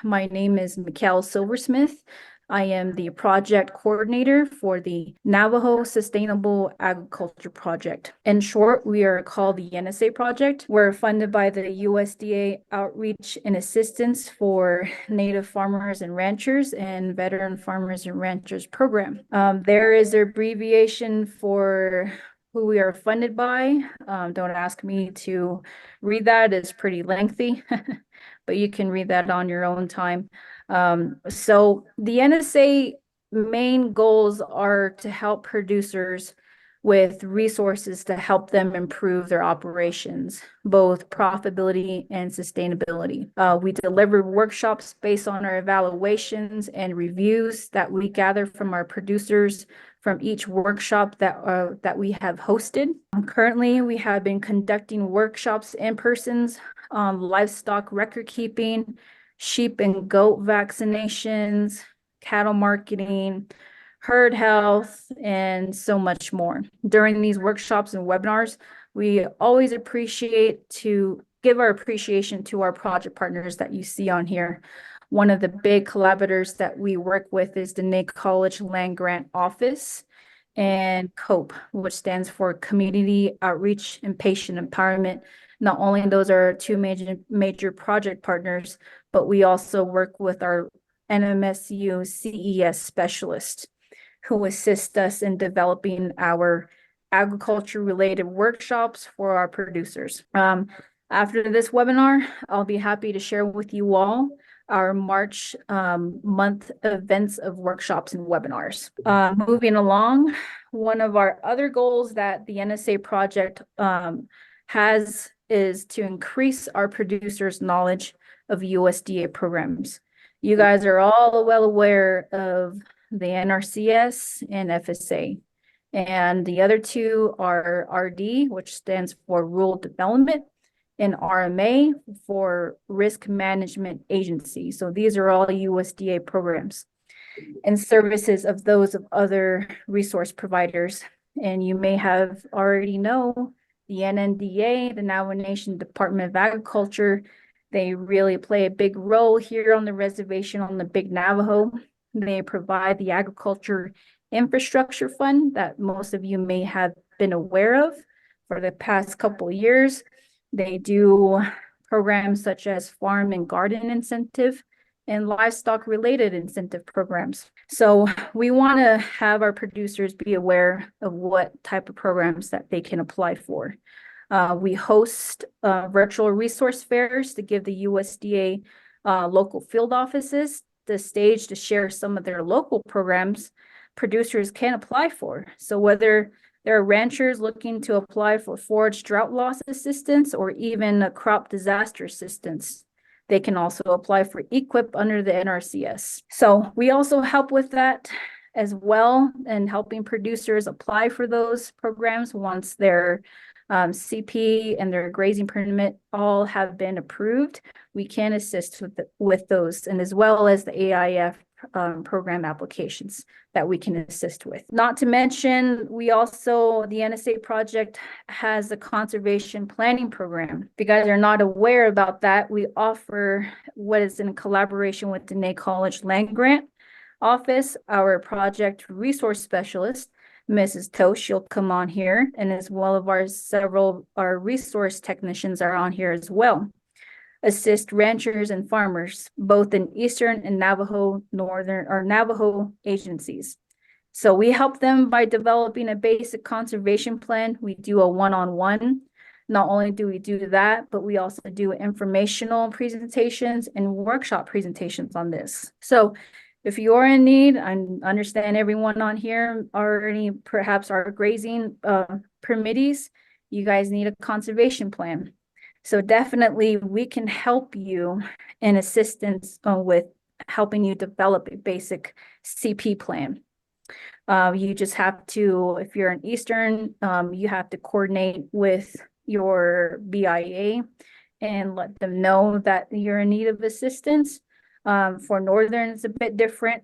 My name is Mikkel Silversmith. I am the project coordinator for the Navajo Sustainable Agriculture Project. In short, we are called the NSA Project. We're funded by the USDA Outreach and Assistance for Native Farmers and Ranchers and Veteran Farmers and Ranchers Program. There is an abbreviation for who we are funded by. Don't ask me to read that, it's pretty lengthy, but you can read that on your own time. So the NSA main goals are to help producers with resources to help them improve their operations, both profitability and sustainability. We deliver workshops based on our evaluations and reviews that we gather from our producers from each workshop that we have hosted. Currently, we have been conducting workshops in persons on livestock record keeping, sheep and goat vaccinations, cattle marketing, herd health, and so much more. During these workshops and webinars, we always appreciate to give our appreciation to our project partners that you see on here. One of the big collaborators that we work with is the NAIC College Land Grant Office and COPE, which stands for Community Outreach and Patient Empowerment. Not only those are our two major project partners, but we also work with our NMSU CES specialist who assist us in developing our agriculture-related workshops for our producers. After this webinar, I'll be happy to share with you all our March month events of workshops and webinars. Moving along, one of our other goals that the NSA project has is to increase our producers' knowledge of USDA programs. You guys are all well aware of the NRCS and FSA. And the other two are RD, which stands for Rural Development, and RMA for Risk Management Agency. So these are all USDA programs and services of those of other resource providers. And you may have already know the NNDA, the Navajo Nation Department of Agriculture. They really play a big role here on the reservation on the Big Navajo. They provide the agriculture infrastructure fund that most of you may have been aware of for the past couple of years. They do programs such as farm and garden incentive and livestock related incentive programs. So we want to have our producers be aware of what type of programs that they can apply for. We host virtual resource fairs to give the USDA local field offices the stage to share some of their local programs producers can apply for. So whether there are ranchers looking to apply for forage drought loss assistance or even a crop disaster assistance, they can also apply for EQIP under the NRCS. So we also help with that as well, and helping producers apply for those programs once their CP and their grazing permit all have been approved. We can assist with those, and as well as the AIF program applications that we can assist with. Not to mention, we also, the NSA project has a conservation planning program. If you guys are not aware about that, we offer what is in collaboration with the NAIC College Land Grant Office, our project resource specialist, Mrs. Tosh, she'll come on here, and as well as our resource technicians are on here as well. Assist ranchers and farmers, both in Eastern and Navajo Navajo agencies. So we help them by developing a basic conservation plan. We do a one-on-one. Not only do we do that, but we also do informational presentations and workshop presentations on this. So if you're in need, I understand everyone on here already perhaps are grazing permittees, you guys need a conservation plan. So definitely we can help you in assistance with helping you develop a basic CP plan. You just have to, if you're in Eastern, you have to coordinate with your BIA and let them know that you're in need of assistance. For Northern, it's a bit different,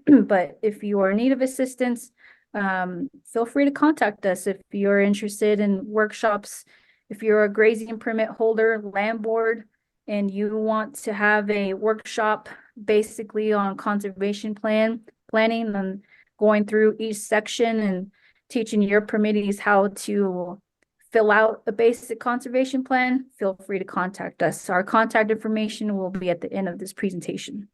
but if you are in need of assistance, feel free to contact us if you're interested in workshops. If you're a grazing permit holder, land board, and you want to have a workshop basically on conservation planning and going through each section and teaching your permittees how to fill out a basic conservation plan, feel free to contact us. Our contact information will be at the end of this presentation.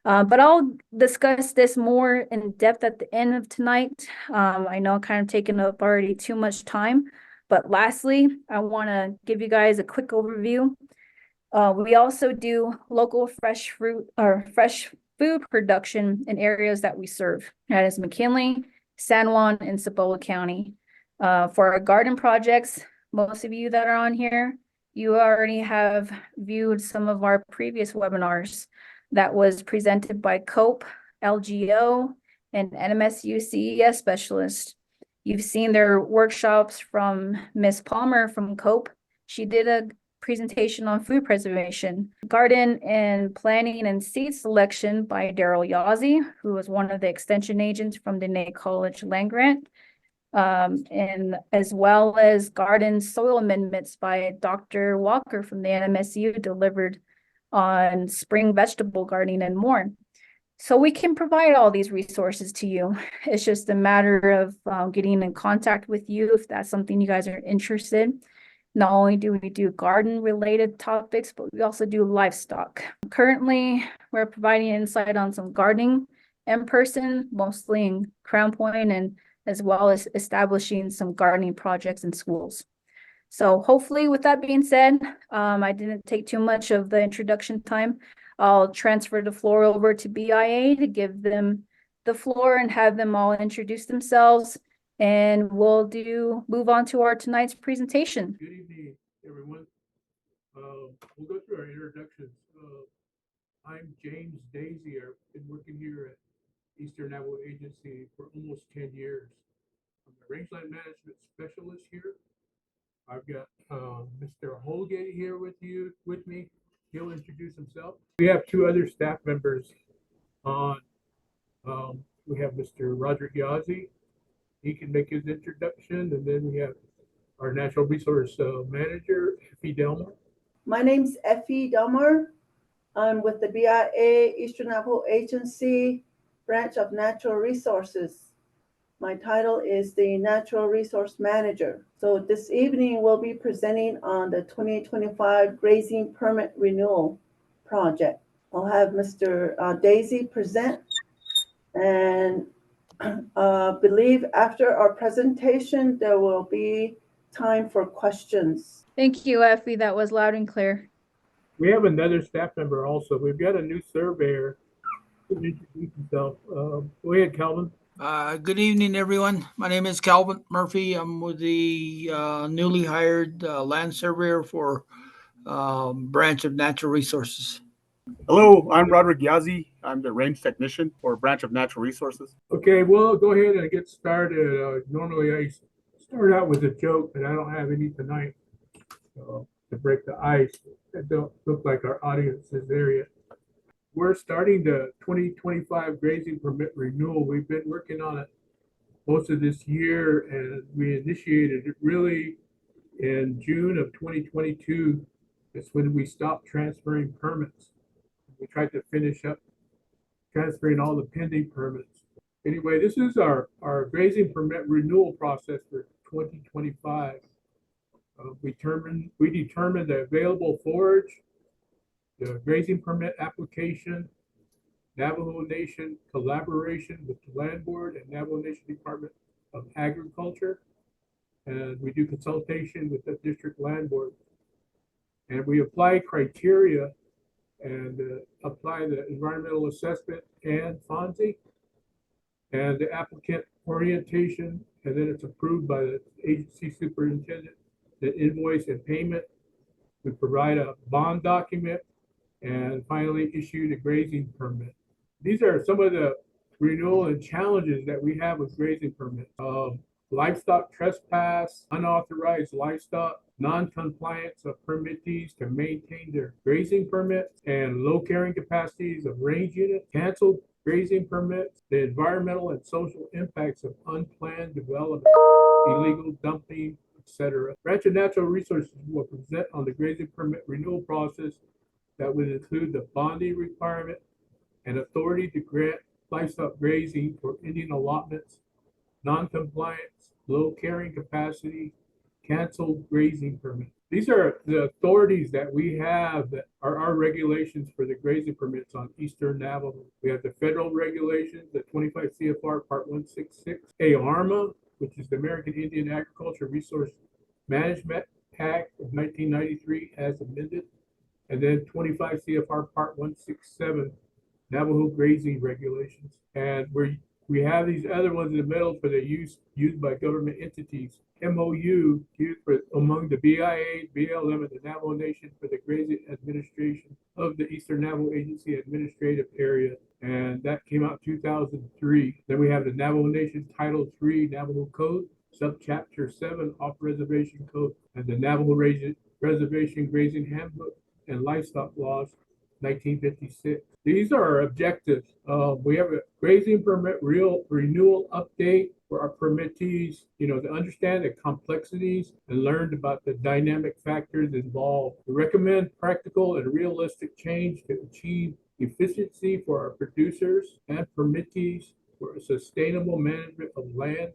But I'll discuss this more in depth at the end of tonight. I know I'm kind of taking up already too much time, but lastly, I want to give you guys a quick overview. We also do local fresh fruit or fresh food production in areas that we serve. That is McKinley, San Juan, and Cibola County. For our garden projects, most of you that are on here, you already have viewed some of our previous webinars that was presented by COPE, LGO, and NMSU CES specialist. You've seen their workshops from Miss Palmer from COPE. She did a presentation on food preservation, garden and planning and seed selection by Daryl Yazzie, who was one of the extension agents from the ENA College Land Grant, and as well as garden soil amendments by Dr. Walker from the NMSU, delivered on spring vegetable gardening and more. So we can provide all these resources to you. It's just a matter of getting in contact with you if that's something you guys are interested. Not only do we do garden related topics, but we also do livestock. Currently, we're providing insight on some gardening in person, mostly in Crown Point, and as well as establishing some gardening projects in schools. So hopefully with that being said, I didn't take too much of the introduction time. I'll transfer the floor over to BIA to give them the floor and have them all introduce themselves. And we'll move on to our tonight's presentation. Good evening, everyone. We'll go through our introductions. I'm James Daisy. I've been working here at Eastern Navajo Agency for almost 10 years. I'm the rangeland management specialist here. I've got Mr. Holgate here with me. He'll introduce himself. We have two other staff members on. We have Mr. Roderick Yazzie. He can make his introduction, and then we have our natural resource manager, Effie Delmar. My name's Effie Delmar. I'm with the BIA Eastern Navajo Agency, branch of natural resources. My title is the Natural Resource Manager. So this evening we'll be presenting on the 2025 Grazing Permit Renewal Project. I'll have Mr. Daisy present, and believe after our presentation there will be time for questions. Thank you, Effie. That was loud and clear. We have another staff member also. We've got a new surveyor who can introduce himself. Go ahead, Calvin. Good evening, everyone. My name is Calvin Murphy. I'm with the newly hired land surveyor for Branch of Natural Resources. Hello, I'm Roderick Yazzie. I'm the range technician for Branch of Natural Resources. Okay, we'll go ahead and get started. Normally I start out with a joke, but I don't have any tonight to break the ice. It don't look like our audience is there yet. We're starting the 2025 grazing permit renewal. We've been working on it most of this year, and we initiated it really in June of 2022. It's when we stopped transferring permits. We tried to finish up transferring all the pending permits. Anyway, this is our grazing permit renewal process for 2025. We determined the available forage, the grazing permit application, Navajo Nation collaboration with the Land Board and Navajo Nation Department of Agriculture. And we do consultation with the district land board. And we apply criteria and apply the environmental assessment and FONSI and the applicant orientation, and then it's approved by the agency superintendent, the invoice and payment. We provide a bond document and finally issue the grazing permit. These are some of the renewal and challenges that we have with grazing permits. Livestock trespass, unauthorized livestock, non-compliance of permittees to maintain their grazing permits, and low carrying capacities of range units, canceled grazing permits, the environmental and social impacts of unplanned development, illegal dumping, etc. Branch of Natural Resources will present on the grazing permit renewal process that would include the bonding requirement, and authority to grant livestock grazing for Indian allotments, non-compliance, low carrying capacity, canceled grazing permit. These are the authorities that we have that are our regulations for the grazing permits on Eastern Navajo. We have the federal regulations, the 25 CFR Part 166, ARMA, which is the American Indian Agriculture Resource Management Act of 1993 as amended, and then 25 CFR Part 167, Navajo grazing regulations. And we have these other ones in the middle for the use used by government entities. MOU used for among the BIA, BLM, and the Navajo Nation for the grazing administration of the Eastern Navajo Agency Administrative Area. And that came out 2003. Then we have the Navajo Nation Title III Navajo Code, Subchapter 7 Off Reservation Code, and the Navajo Reservation Grazing Handbook and Livestock Laws, 1956. These are our objectives. We have a grazing permit renewal update for our permittees, to understand the complexities and learn about the dynamic factors involved. We recommend practical and realistic change to achieve efficiency for our producers and permittees for a sustainable management of land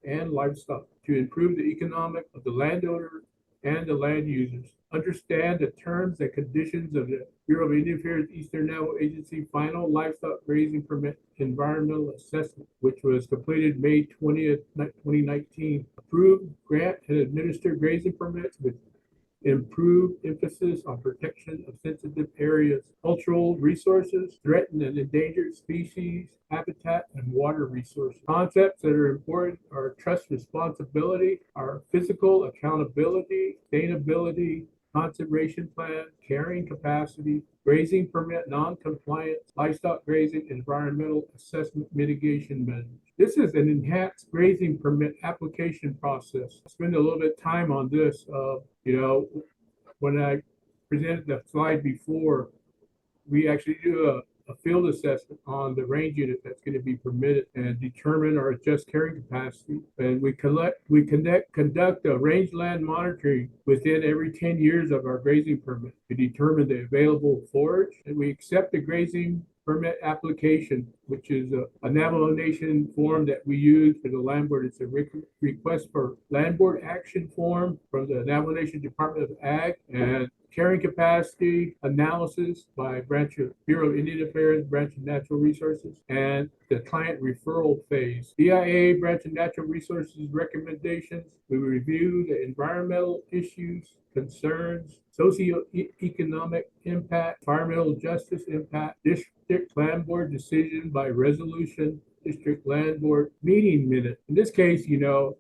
and livestock to improve the economic of the landowner and the land users. Understand the terms and conditions of the Bureau of Indian Affairs Eastern Navajo Agency Final Livestock Grazing Permit Environmental Assessment, which was completed May 20th, 2019. Approve, grant, and administer grazing permits with improved emphasis on protection of sensitive areas, cultural resources, threatened and endangered species, habitat, and water resources. Concepts that are important are trust responsibility, our physical accountability, sustainability, conservation plan, carrying capacity, grazing permit non-compliance, livestock grazing, environmental assessment mitigation measures. This is an enhanced grazing permit application process. I'll spend a little bit of time on this. When I presented the slide before, we actually do a field assessment on the range unit that's going to be permitted and determine or adjust carrying capacity. And we conduct a rangeland monitoring within every 10 years of our grazing permit to determine the available forage. And we accept the grazing permit application, which is a Navajo Nation form that we use for the land board. It's a request for land board action form from the Navajo Nation Department of Ag, and carrying capacity analysis by branch of Bureau of Indian Affairs, branch of Natural Resources, and the client referral phase. BIA, branch of Natural Resources recommendations. We review the environmental issues, concerns, socioeconomic impact, environmental justice impact, district land board decision by resolution, district land board meeting minute. In this case,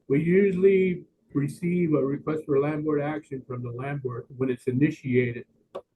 we usually receive a request for land board action from the land board when it's initiated,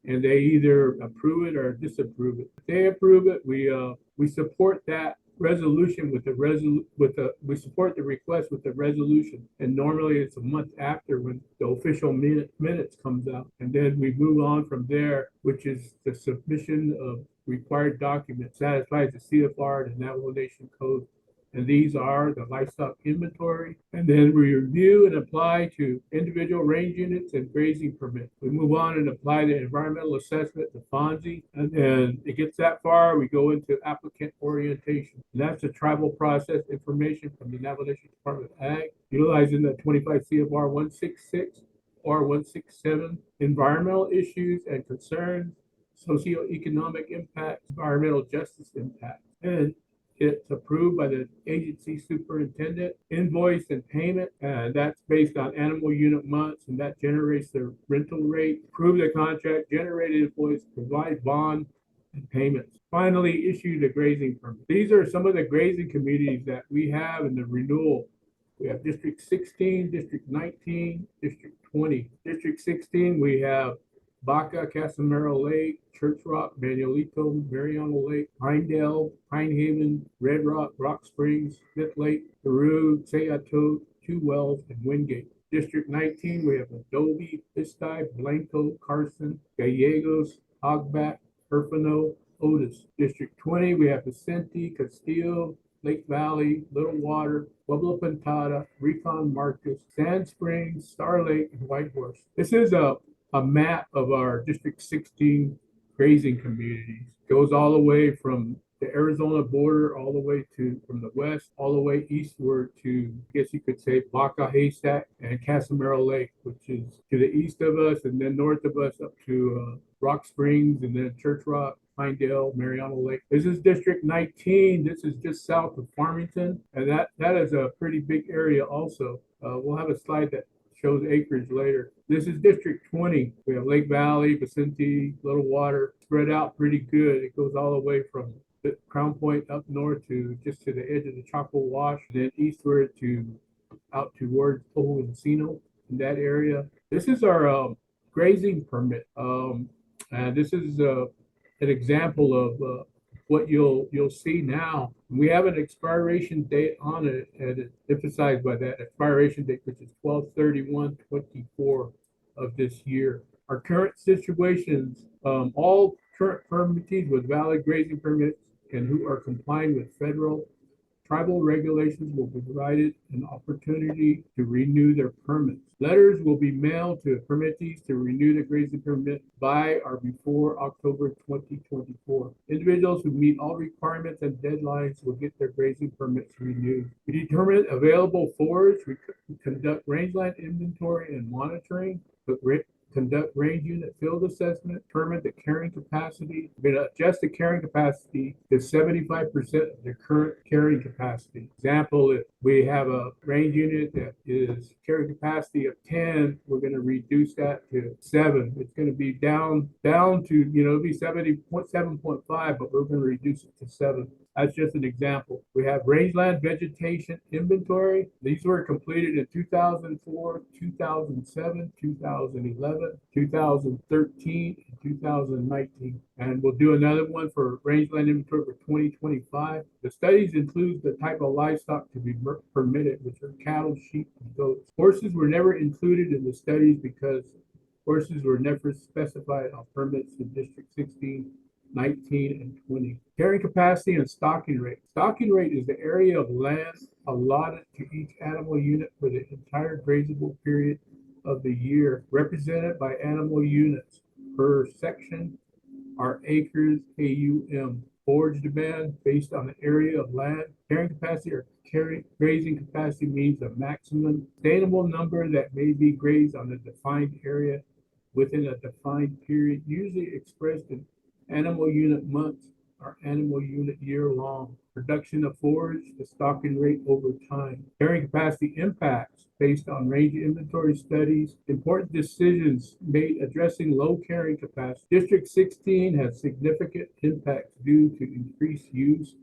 and they either approve it or disapprove it. If they approve it, we support that resolution we support the request with the resolution, and normally it's a month after when the official minutes comes out, and then we move on from there, which is the submission of required documents satisfies the CFR and the Navajo Nation Code. And these are the livestock inventory. And then we review and apply to individual range units and grazing permits. We move on and apply the environmental assessment, the FONSI. And then it gets that far, we go into applicant orientation. And that's a tribal process information from the Navajo Nation Department of Ag, utilizing the 25 CFR 166 or 167, environmental issues and concerns, socioeconomic impact, environmental justice impact. And it's approved by the agency superintendent, invoice and payment, and that's based on animal unit months, and that generates the rental rate. Approve the contract, generate invoice, provide bond and payments. Finally, issue the grazing permit. These are some of the grazing communities that we have in the renewal. We have District 16, District 19, District 20. District 16, we have Baca, Casamaro Lake, Church Rock, Manuelito, Mariano Lake, Pinedale, Pine Haven, Red Rock, Rock Springs, Smith Lake, Peru, Sayato, Two Wells, and Wingate. District 19, we have Adobe, Pistai, Blanco, Carson, Gallegos, Hogback, Herfano, Otis. District 20, we have Vicente, Castillo, Lake Valley, Little Water, Pueblo Pintada, Recon Marcus, Sand Springs, Star Lake, and Whitehorse. This is a map of our District 16 grazing communities. Goes all the way from the Arizona border, all the way to from the west, all the way eastward to, I guess you could say, Baca Haystack and Casamaro Lake, which is to the east of us, and then north of us up to Rock Springs, and then Church Rock, Pinedale, Mariano Lake. This is District 19. This is just south of Farmington, and that is a pretty big area also. We'll have a slide that shows acreage later. This is District 20. We have Lake Valley, Vicente, Little Water, spread out pretty good. It goes all the way from the Crown Point up north to just to the edge of the Chaco Wash, and then eastward to out towards Ojo Encino in that area. This is our grazing permit. And this is an example of what you'll see now. We have an expiration date on it, and it's emphasized by that expiration date, which is 12/31/24 of this year. Our current situations, all current permittees with valid grazing permits and who are complying with federal tribal regulations will be provided an opportunity to renew their permits. Letters will be mailed to permittees to renew the grazing permit by or before October 2024. Individuals who meet all requirements and deadlines will get their grazing permits renewed. We determine available forage, we conduct rangeland inventory and monitoring, conduct range unit field assessment, determine the carrying capacity. We're going to adjust the carrying capacity to 75% of the current carrying capacity. Example, if we have a range unit that is carrying capacity of 10, we're going to reduce that to 7. It's going to be down to, it'll be 7.5, but we're going to reduce it to 7. That's just an example. We have rangeland vegetation inventory. These were completed in 2004, 2007, 2011, 2013, and 2019. And we'll do another one for rangeland inventory for 2025. The studies include the type of livestock to be permitted, which are cattle, sheep, and goats. Horses were never included in the studies because horses were never specified on permits in District 16, 19, and 20. Carrying capacity and stocking rate. Stocking rate is the area of land allotted to each animal unit for the entire grazable period of the year, represented by animal units per section are acres, AUM. Forage demand based on the area of land. Carrying capacity or grazing capacity means a maximum sustainable number that may be grazed on a defined area within a defined period, usually expressed in animal unit months or animal unit year long. Production of forage, the stocking rate over time. Carrying capacity impacts based on range inventory studies. Important decisions made addressing low carrying capacity. District 16 has significant impacts due to increased use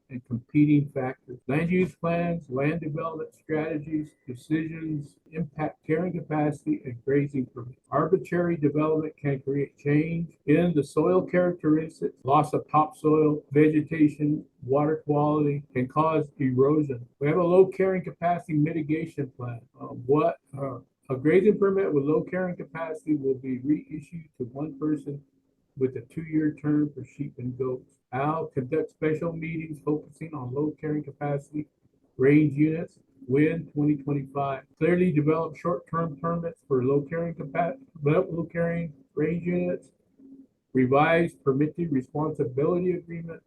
and competing factors. Land use plans, land development strategies, decisions impact carrying capacity and grazing permits. Arbitrary development can create change in the soil characteristics, loss of topsoil, vegetation, water quality, can cause erosion. We have a low carrying capacity mitigation plan. A grazing permit with low carrying capacity will be reissued to one person with a 2-year term for sheep and goats. I'll conduct special meetings focusing on low carrying capacity range units. When 2025. Clearly develop short-term permits for low carrying range units. Revise permitted responsibility agreement.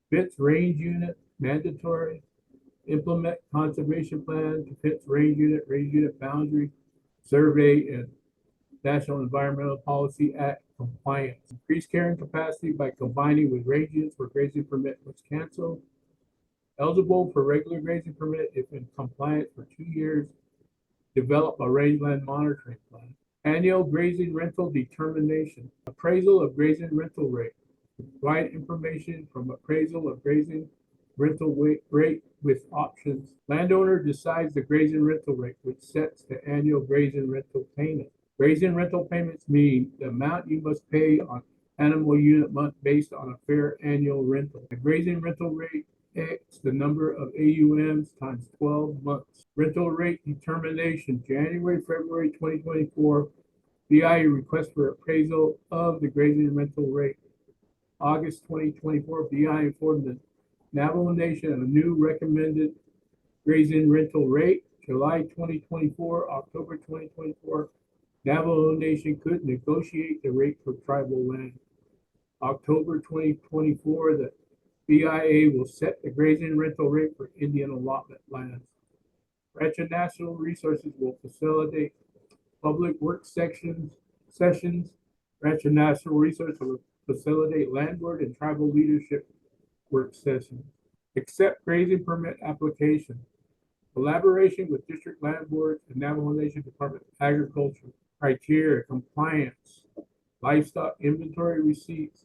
Fits range unit mandatory. Implement conservation plan to fits range unit boundary survey, and National Environmental Policy Act compliance. Increase carrying capacity by combining with range units where grazing permit was canceled. Eligible for regular grazing permit if in compliance for 2 years. Develop a rangeland monitoring plan. Annual grazing rental determination. Appraisal of grazing rental rate. Provide information from appraisal of grazing rental rate with options. Landowner decides the grazing rental rate, which sets the annual grazing rental payment. Grazing rental payments mean the amount you must pay on animal unit month based on a fair annual rental. The grazing rental rate X the number of AUMs times 12 months. Rental rate determination, January, February 2024, BIA request for appraisal of the grazing rental rate. August 2024, BIA informed the Navajo Nation of a new recommended grazing rental rate. July 2024, October 2024, Navajo Nation could negotiate the rate for tribal land. October 2024, the BIA will set the grazing rental rate for Indian allotment lands. Ranch and Natural Resources will facilitate public work sessions. Ranch and Natural Resources will facilitate landlord and tribal leadership work sessions. Accept grazing permit application. Collaboration with district land boards and Navajo Nation Department of Agriculture. Criteria, compliance, livestock inventory receipts,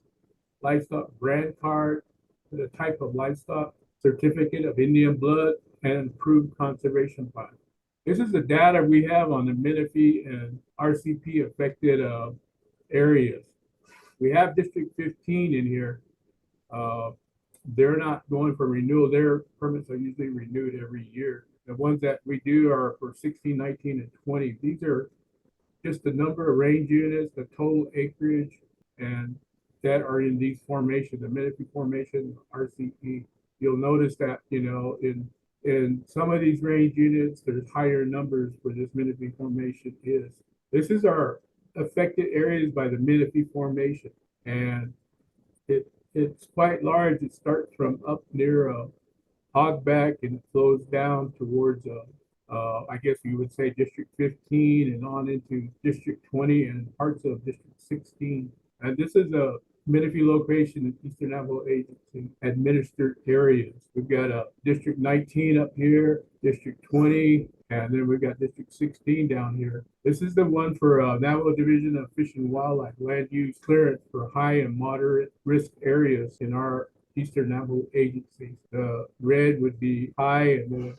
livestock brand card, the type of livestock, certificate of Indian blood, and approved conservation plan. This is the data we have on the Menifee and RCP affected areas. We have District 15 in here. They're not going for renewal. Their permits are usually renewed every year. The ones that we do are for 16, 19, and 20. These are just the number of range units, the total acreage, and that are in these formations, the Menifee formation, RCP. You'll notice that, in some of these range units, there's higher numbers where this Menifee formation is. This is our affected areas by the Menifee formation, and it's quite large. It starts from up near Hogback and it flows down towards I guess you would say District 15 and on into District 20 and parts of District 16. And this is a Menifee location in Eastern Navajo Agency administered areas. We've got a District 19 up here, District 20, and then we've got District 16 down here. This is the one for Navajo Division of Fish and Wildlife land use clearance for high and moderate risk areas in our Eastern Navajo Agency. The red would be high and the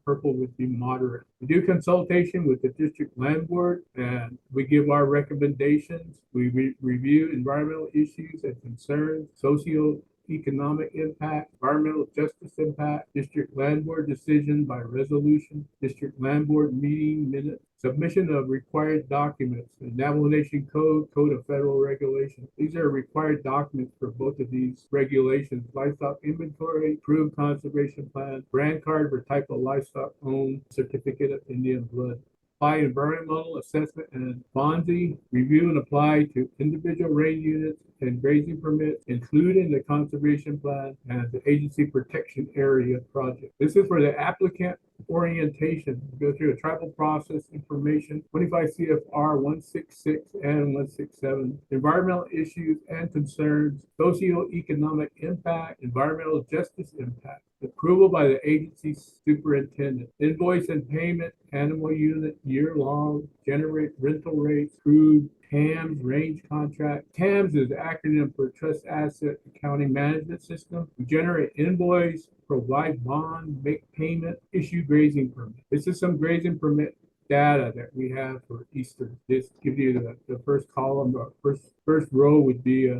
purple would be moderate. We do consultation with the district land board and we give our recommendations. We review environmental issues and concerns, socio-economic impact, environmental justice impact, district land board decision by resolution, district land board meeting minutes, submission of required documents, the Navajo Nation Code, Code of Federal Regulations. These are required documents for both of these regulations: livestock inventory, approved conservation plan, brand card for type of livestock owned, certificate of Indian blood. Apply environmental assessment and FONSI, review and apply to individual range units and grazing permits, including the conservation plan and the agency protection area project. This is for the applicant orientation. Go through a tribal process information, 25 CFR 166 and 167, environmental issues and concerns, socio-economic impact, environmental justice impact, approval by the agency superintendent, invoice and payment, animal unit, year-long, generate rental rates, crude, TAMS, range contract. TAMS is the acronym for Trust Asset Accounting Management System. We generate invoice, provide bond, make payment, issue grazing permit. This is some grazing permit data that we have for Eastern. This gives you the first column. The first row would be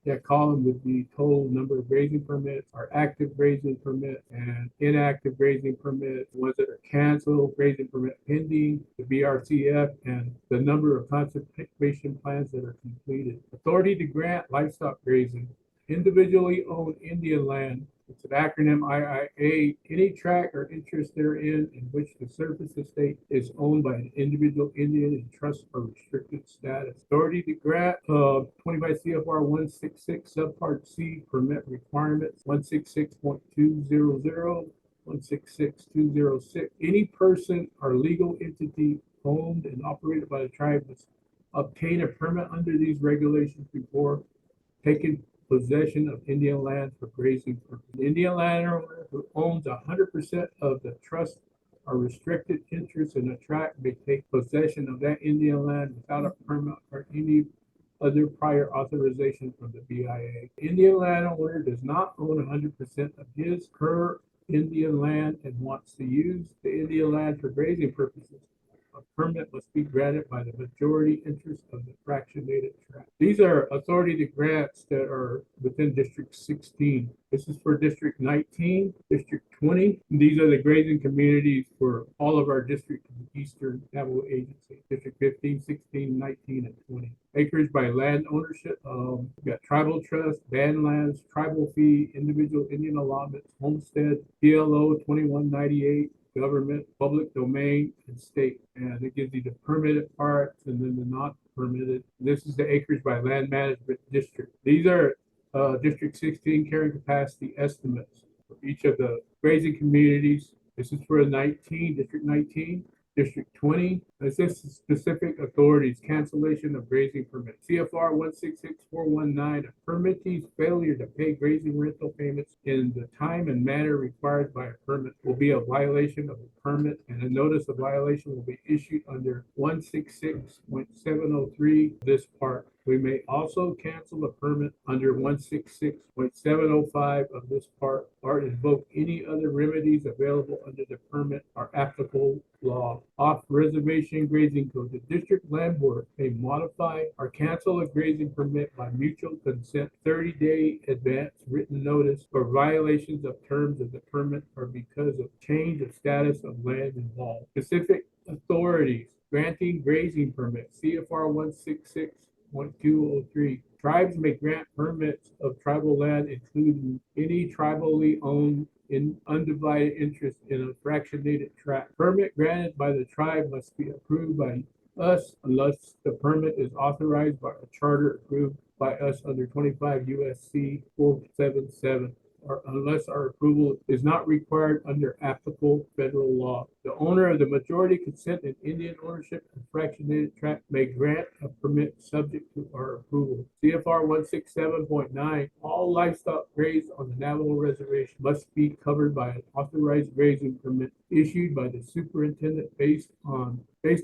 that column would be total number of grazing permits, our active grazing permit and inactive grazing permits, ones that are canceled, grazing permit pending, the BRCF, and the number of conservation plans that are completed. Authority to grant livestock grazing. Individually owned Indian land. It's an acronym IIA. Any tract or interest therein in which the surface estate is owned by an individual Indian in trust or restricted status. Authority to grant 25 CFR 166 subpart C permit requirements 166.200, 166.206. Any person or legal entity owned and operated by the tribe must obtain a permit under these regulations before taking possession of Indian land for grazing purposes. The Indian landowner who owns 100% of the trust or restricted interest in a tract may take possession of that Indian land without a permit or any other prior authorization from the BIA. The Indian landowner does not own 100% of his her Indian land and wants to use the Indian land for grazing purposes. A permit must be granted by the majority interest of the fractionated tract. These are authority to grants that are within District 16. This is for District 19, District 20. These are the grazing communities for all of our districts in the Eastern Navajo Agency. District 15, 16, 19, and 20. Acreage by land ownership. We've got tribal trust, band lands, tribal fee, individual Indian allotments, homestead, PLO 2198, government, public domain, and state. And it gives you the permitted parts and then the not permitted. This is the acreage by land management district. These are District 16 carrying capacity estimates for each of the grazing communities. This is for 19, District 19. District 20, this is specific authorities, cancellation of grazing permit. CFR 166419, a permittee's failure to pay grazing rental payments in the time and manner required by a permit will be a violation of the permit, and a notice of violation will be issued under 166.703 this part. We may also cancel a permit under 166.705 of this part or invoke any other remedies available under the permit or applicable law. Off reservation grazing code. The district land board may modify or cancel a grazing permit by mutual consent 30-day advance written notice for violations of terms of the permit or because of change of status of land involved. Specific authorities granting grazing permits. CFR 166.203. Tribes may grant permits of tribal land, including any tribally owned in undivided interest in a fractionated tract. Permit granted by the tribe must be approved by us unless the permit is authorized by a charter approved by us under 25 U.S.C. 477. Or unless our approval is not required under applicable federal law. The owner of the majority consent in Indian ownership and fractionated tract may grant a permit subject to our approval. CFR 167.9, all livestock grazed on the Navajo reservation must be covered by an authorized grazing permit issued by the superintendent based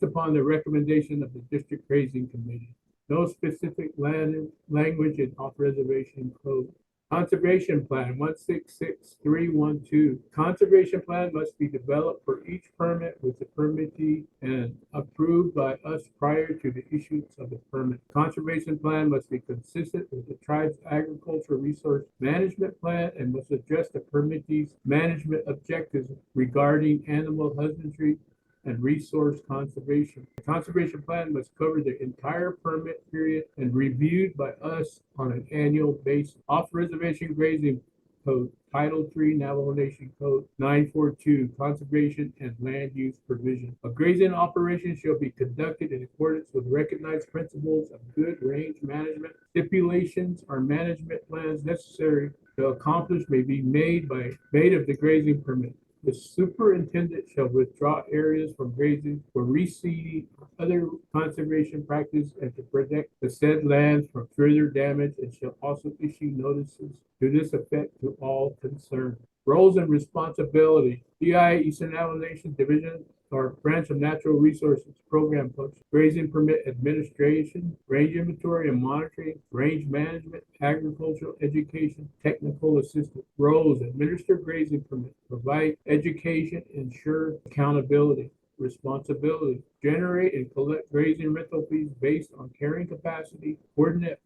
upon the recommendation of the district grazing committee. No specific language in off-reservation code. Conservation Plan 166312. Conservation plan must be developed for each permit with the permittee and approved by us prior to the issuance of the permit. Conservation plan must be consistent with the tribe's agricultural resource management plan and must address the permittee's management objectives regarding animal husbandry and resource conservation. The conservation plan must cover the entire permit period and reviewed by us on an annual basis. Off-reservation grazing code, Title III, Navajo Nation Code 942, conservation and land use provision. A grazing operation shall be conducted in accordance with recognized principles of good range management. Stipulations or management plans necessary to accomplish may be made of the grazing permit. The superintendent shall withdraw areas from grazing for reseeding or other conservation practice and to protect the said lands from further damage, and shall also issue notices to this effect to all concerned. Roles and responsibility. BIA Eastern Navajo Nation Division or Branch of Natural Resources Program Post, Grazing Permit Administration, Range Inventory and Monitoring, Range Management, Agricultural Education, Technical Assistance. Roles: administer grazing permit, provide education, ensure accountability. Responsibility: generate and collect grazing rental fees based on carrying capacity, coordinate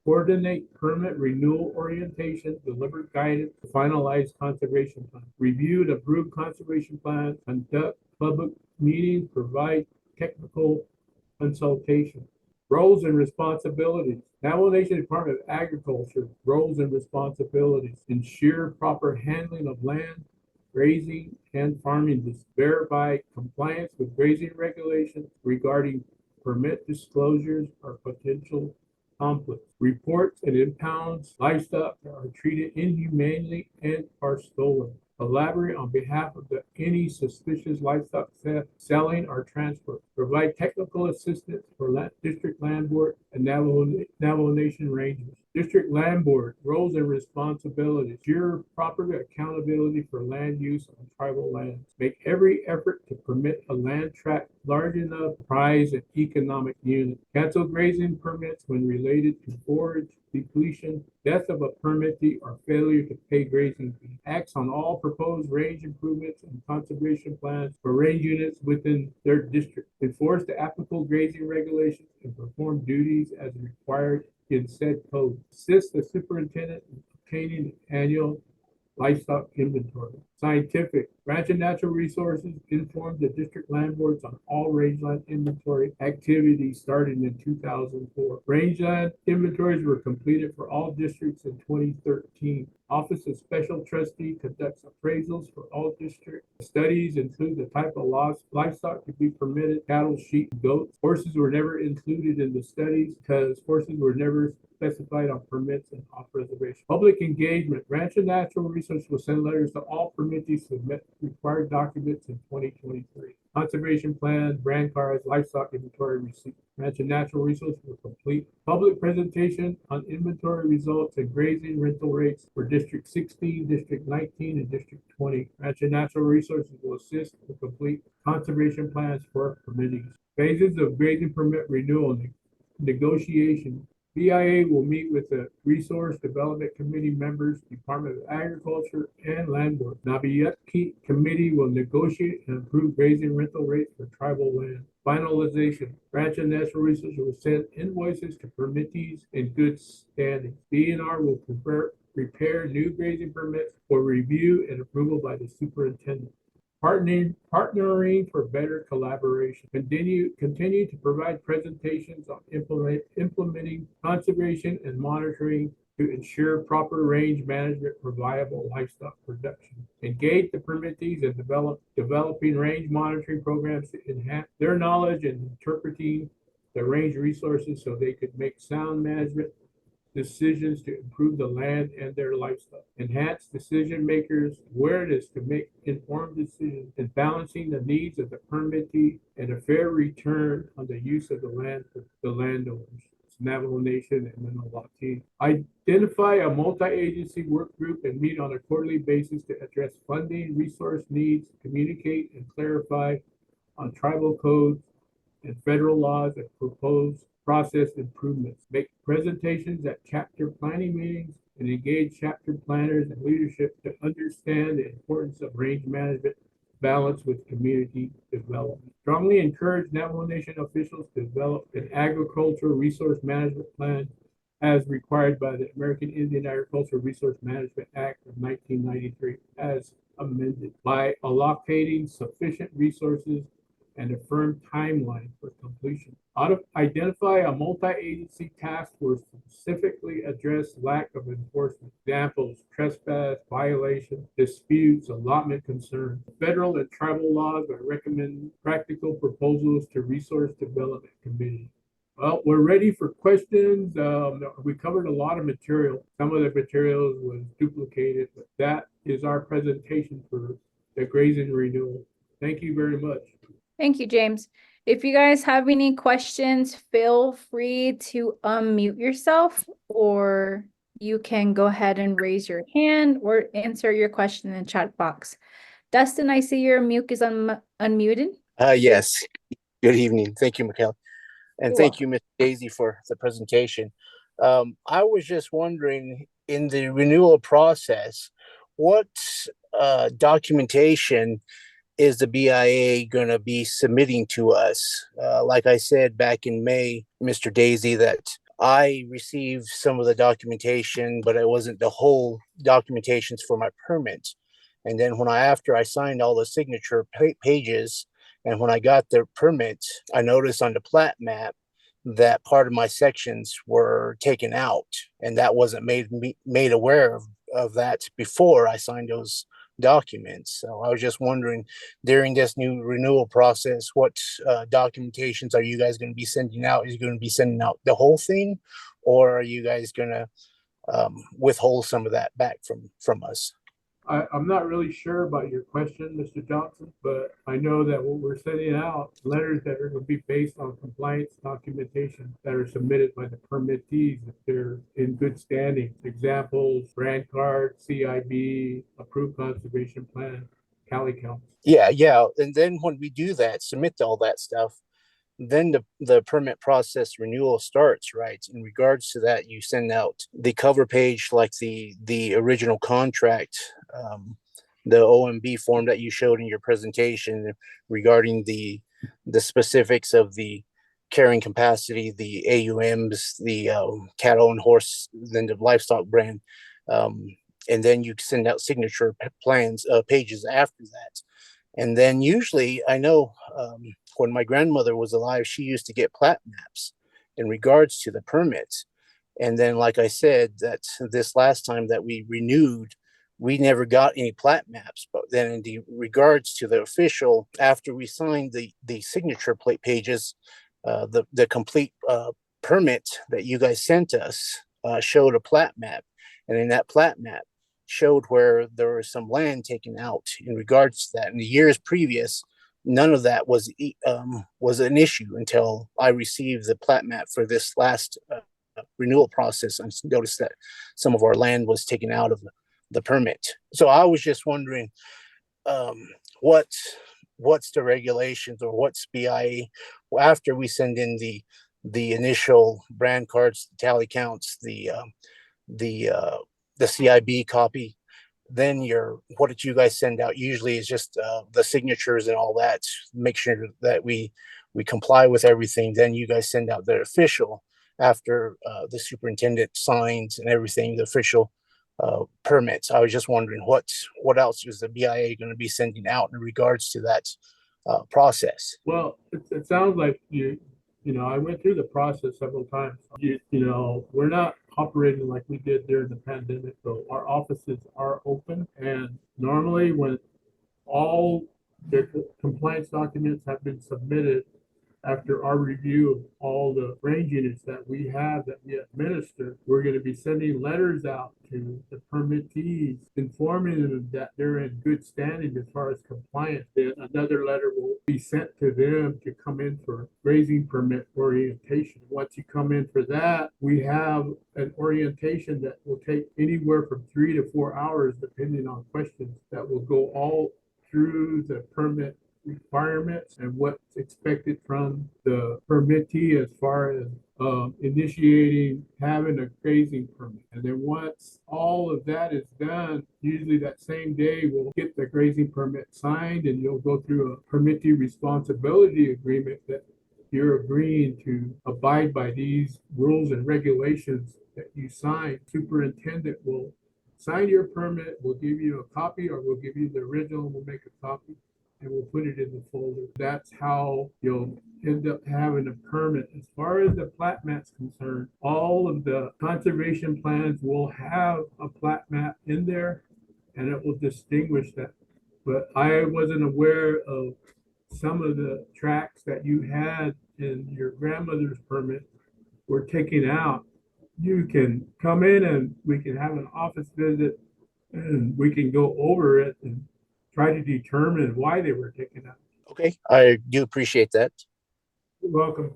permit renewal orientation, deliver guidance, finalize conservation plan, review and approve conservation plans, conduct public meetings, provide technical consultation. Roles and responsibilities. Navajo Nation Department of Agriculture, roles and responsibilities: ensure proper handling of land, grazing, and farming, verify compliance with grazing regulations regarding permit disclosures or potential conflicts. Reports and impounds livestock that are treated inhumanely and are stolen. Elaborate on behalf of any suspicious livestock theft, selling, or transport. Provide technical assistance for District Land Board and Navajo Nation Rangers. District Land Board, roles and responsibilities. Ensure proper accountability for land use on tribal lands. Make every effort to permit a land tract large enough to prize an economic unit. Cancel grazing permits when related to forage depletion, death of a permittee, or failure to pay grazing fees. Acts on all proposed range improvements and conservation plans for range units within their district. Enforce the applicable grazing regulations and perform duties as required in said code. Assist the superintendent in obtaining an annual livestock inventory. Scientific. Branch of Natural Resources informed the district land boards on all rangeland inventory activities starting in 2004. Rangeland inventories were completed for all districts in 2013. Office of Special Trustee conducts appraisals for all districts. Studies include the type of livestock to be permitted: cattle, sheep, goats. Horses were never included in the studies because horses were never specified on permits and off reservation. Public engagement. Ranch and Natural Resources will send letters to all permittees to submit required documents in 2023. Conservation plans, brand cards, livestock inventory receipts. Ranch and Natural Resources will complete public presentation on inventory results and grazing rental rates for District 16, District 19, and District 20. Ranch and Natural Resources will assist with complete conservation plans for permittees. Phases of grazing permit renewal negotiation. BIA will meet with the Resource Development Committee members, Department of Agriculture, and Land Board. Nabiyut Committee will negotiate and approve grazing rental rates for tribal land. Finalization. Ranch and Natural Resources will send invoices to permittees in good standing. ENA will prepare new grazing permits for review and approval by the superintendent. Partnering for better collaboration. Continue to provide presentations on implementing conservation and monitoring to ensure proper range management for viable livestock production. Engage the permittees in developing range monitoring programs to enhance their knowledge and interpreting the range resources so they could make sound management decisions to improve the land and their livestock. Enhance decision makers' awareness to make informed decisions and balancing the needs of the permittee and a fair return on the use of the land for the landowners. Navajo Nation and Minalati. Identify a multi-agency work group and meet on a quarterly basis to address funding, resource needs, communicate and clarify on tribal codes and federal laws and propose process improvements. Make presentations at chapter planning meetings and engage chapter planners and leadership to understand the importance of range management balance with community development. Strongly encourage Navajo Nation officials to develop an agricultural resource management plan as required by the American Indian Agricultural Resource Management Act of 1993 as amended by allocating sufficient resources and a firm timeline for completion. Identify a multi-agency task force to specifically address lack of enforcement. Examples: trespass, violation, disputes, allotment concerns. Federal and tribal laws are recommend practical proposals to Resource Development Committee. Well, we're ready for questions. We covered a lot of material. Some of the materials was duplicated, but that is our presentation for the grazing renewal. Thank you very much. Thank you, James. If you guys have any questions, feel free to unmute yourself, or you can go ahead and raise your hand or answer your question in the chat box. Dustin, I see your mute is unmuted. Yes. Good evening. Thank you, Mikhail. And You're thank you, Ms. Daisy, for the presentation. I was just wondering, in the renewal process, what documentation is the BIA going to be submitting to us? Like I said back in May, Mr. Daisy, that I received some of the documentation, but it wasn't the whole documentations for my permit. And then after I signed all the signature pages, and when I got the permit, I noticed on the plat map that part of my sections were taken out, and that wasn't made aware of that before I signed those documents. So I was just wondering, during this new renewal process, what documentations are you guys going to be sending out? Is you going to be sending out the whole thing, or are you guys going to withhold some of that back from us? I'm not really sure about your question, Mr. Johnson, but I know that what we're sending out, letters that are going to be based on compliance documentation that are submitted by the permittees if they're in good standing. Examples: brand card, CIB, approved conservation plan, Cali counts. Yeah. And then when we do that, submit all that stuff, then the permit process renewal starts, right? In regards to that, you send out the cover page, like the original contract, the OMB form that you showed in your presentation regarding the specifics of the carrying capacity, the AUMs, the cattle and horse, then the livestock brand, and then you send out signature plans pages after that. And then usually, I know when my grandmother was alive, she used to get plat maps in regards to the permits. And then, like I said, that this last time that we renewed, we never got any plat maps. But then in the regards to the official, after we signed the signature plate pages, the complete permit that you guys sent us showed a plat map. And in that plat map showed where there was some land taken out in regards to that. In the years previous, none of that was an issue until I received the plat map for this last renewal process. I noticed that some of our land was taken out of the permit. So I was just wondering, what's the regulations, or what's BIA after we send in the initial brand cards, the tally counts, the CIB copy. Then what did you guys send out? Usually is just the signatures and all that. Make sure that we comply with everything. Then you guys send out the official after the superintendent signs and everything, the official permits. I was just wondering what else is the BIA going to be sending out in regards to that process? Well, it sounds like I went through the process several times. We're not operating like we did during the pandemic. So our offices are open, and normally when all the compliance documents have been submitted after our review of all the range units that we have that we administer, we're going to be sending letters out to the permittees, informing them that they're in good standing as far as compliance. Then another letter will be sent to them to come in for grazing permit orientation. Once you come in for that, we have an orientation that will take anywhere from 3 to 4 hours, depending on questions, that will go all through the permit requirements and what's expected from the permittee as far as initiating having a grazing permit. And then once all of that is done, usually that same day we'll get the grazing permit signed, and you'll go through a permittee responsibility agreement that you're agreeing to abide by these rules and regulations that you sign. Superintendent will sign your permit, we'll give you a copy, or we'll give you the original, we'll make a copy, and we'll put it in the folder. That's how you'll end up having a permit. As far as the plat map's concerned, all of the conservation plans will have a plat map in there, and it will distinguish that. But I wasn't aware of some of the tracks that you had in your grandmother's permit were taken out. You can come in and we can have an office visit, and we can go over it and try to determine why they were taken out. Okay, I do appreciate that. You're welcome.